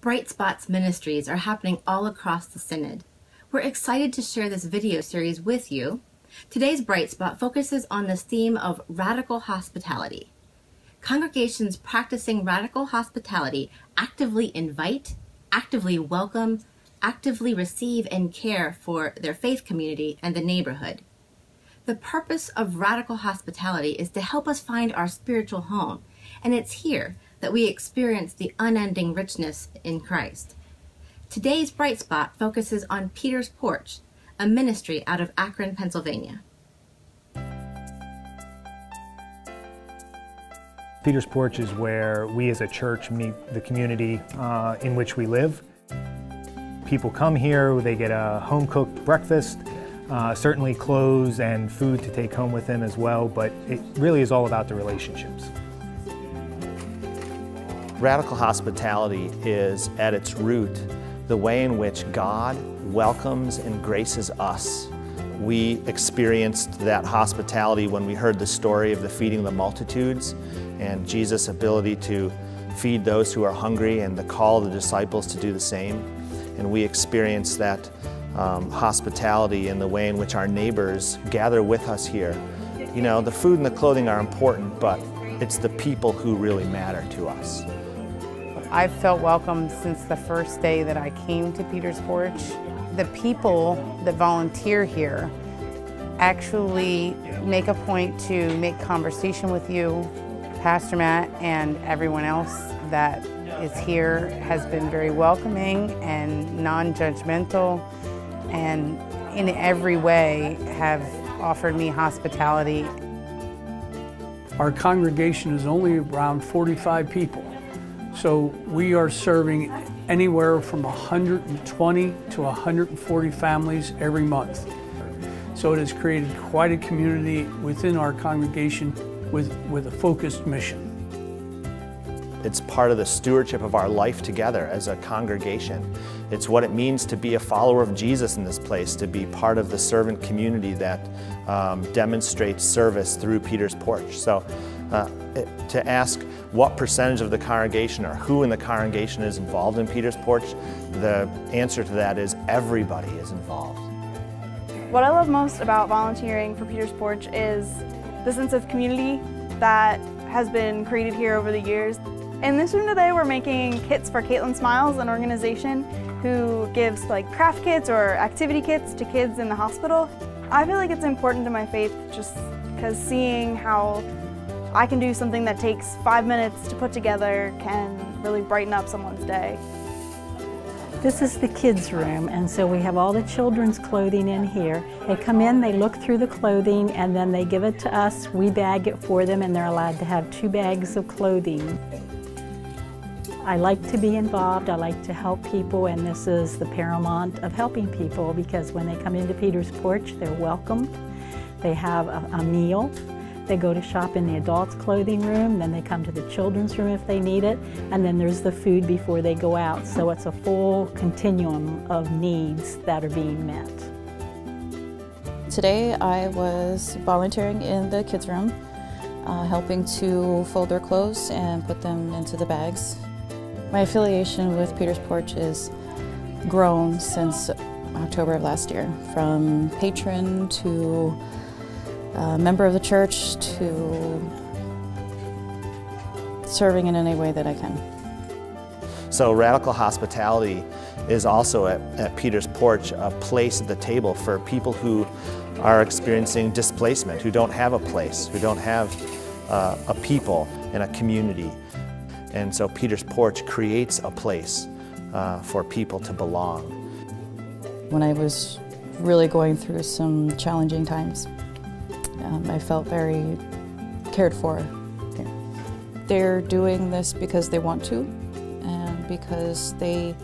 Bright Spots ministries are happening all across the Synod. We're excited to share this video series with you. Today's Bright Spot focuses on this theme of radical hospitality. Congregations practicing radical hospitality actively invite, actively welcome, actively receive and care for their faith community and the neighborhood. The purpose of radical hospitality is to help us find our spiritual home, and it's here that we experience the unending richness in Christ. Today's Bright Spot focuses on Peter's Porch, a ministry out of Akron, Pennsylvania. Peter's Porch is where we as a church meet the community in which we live. People come here, they get a home-cooked breakfast, certainly clothes and food to take home with them as well, but it really is all about the relationships. Radical hospitality is, at its root, the way in which God welcomes and graces us. We experienced that hospitality when we heard the story of the feeding of the multitudes and Jesus' ability to feed those who are hungry and the call of the disciples to do the same. And we experienced that hospitality in the way in which our neighbors gather with us here. You know, the food and the clothing are important, but it's the people who really matter to us. I've felt welcome since the first day that I came to Peter's Porch. The people that volunteer here actually make a point to make conversation with you. Pastor Matt and everyone else that is here has been very welcoming and non-judgmental, and in every way have offered me hospitality. Our congregation is only around 45 people. So we are serving anywhere from 120 to 140 families every month. So it has created quite a community within our congregation with a focused mission. It's part of the stewardship of our life together as a congregation. It's what it means to be a follower of Jesus in this place, to be part of the servant community that demonstrates service through Peter's Porch. So to ask what percentage of the congregation or who in the congregation is involved in Peter's Porch, the answer to that is everybody is involved. What I love most about volunteering for Peter's Porch is the sense of community that has been created here over the years. In this room today, we're making kits for Caitlin Smiles, an organization who gives craft kits or activity kits to kids in the hospital. I feel like it's important to my faith just because seeing how I can do something that takes 5 minutes to put together can really brighten up someone's day. This is the kids' room, and so we have all the children's clothing in here. They come in, they look through the clothing, and then they give it to us. We bag it for them, and they're allowed to have 2 bags of clothing. I like to be involved, I like to help people, and this is the paramount of helping people, because when they come into Peter's Porch, they're welcomed. They have a meal. They go to shop in the adults' clothing room, then they come to the children's room if they need it, and then there's the food before they go out. So it's a full continuum of needs that are being met. Today I was volunteering in the kids' room, helping to fold their clothes and put them into the bags. My affiliation with Peter's Porch is grown since October of last year, from patron to member of the church to serving in any way that I can. So radical hospitality is also at Peter's Porch a place at the table for people who are experiencing displacement, who don't have a place, who don't have a people and a community. And so Peter's Porch creates a place for people to belong. When I was really going through some challenging times, I felt very cared for. They're doing this because they want to, and because they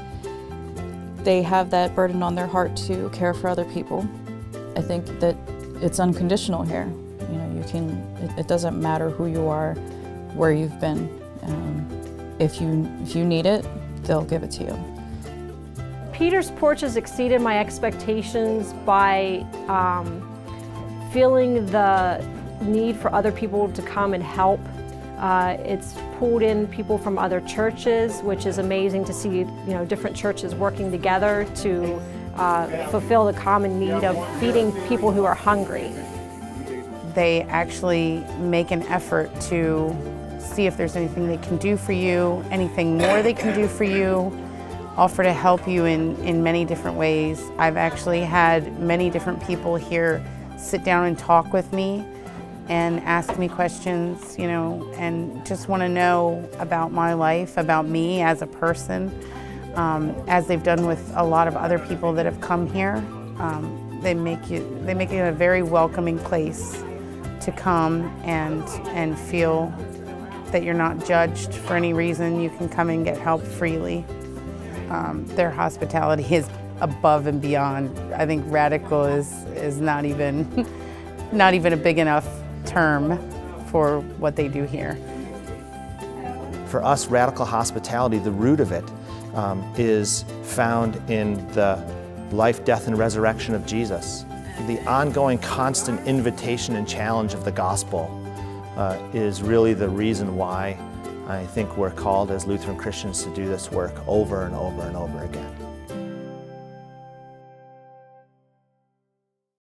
have that burden on their heart to care for other people. I think that it's unconditional here. You know, it doesn't matter who you are, where you've been. If you need it, they'll give it to you. Peter's Porch has exceeded my expectations by feeling the need for other people to come and help. It's pulled in people from other churches, which is amazing to see, different churches working together to fulfill the common need of feeding people who are hungry. They actually make an effort to see if there's anything they can do for you, anything more they can do for you, offer to help you in many different ways. I've actually had many different people here sit down and talk with me and ask me questions, and just want to know about my life, about me as a person, as they've done with a lot of other people that have come here. They make it a very welcoming place to come and feel that you're not judged for any reason. You can come and get help freely. Their hospitality is above and beyond. I think radical is not even a big enough term for what they do here. For us, radical hospitality, the root of it is found in the life, death, and resurrection of Jesus. The ongoing, constant invitation and challenge of the gospel is really the reason why I think we're called as Lutheran Christians to do this work over and over and over again.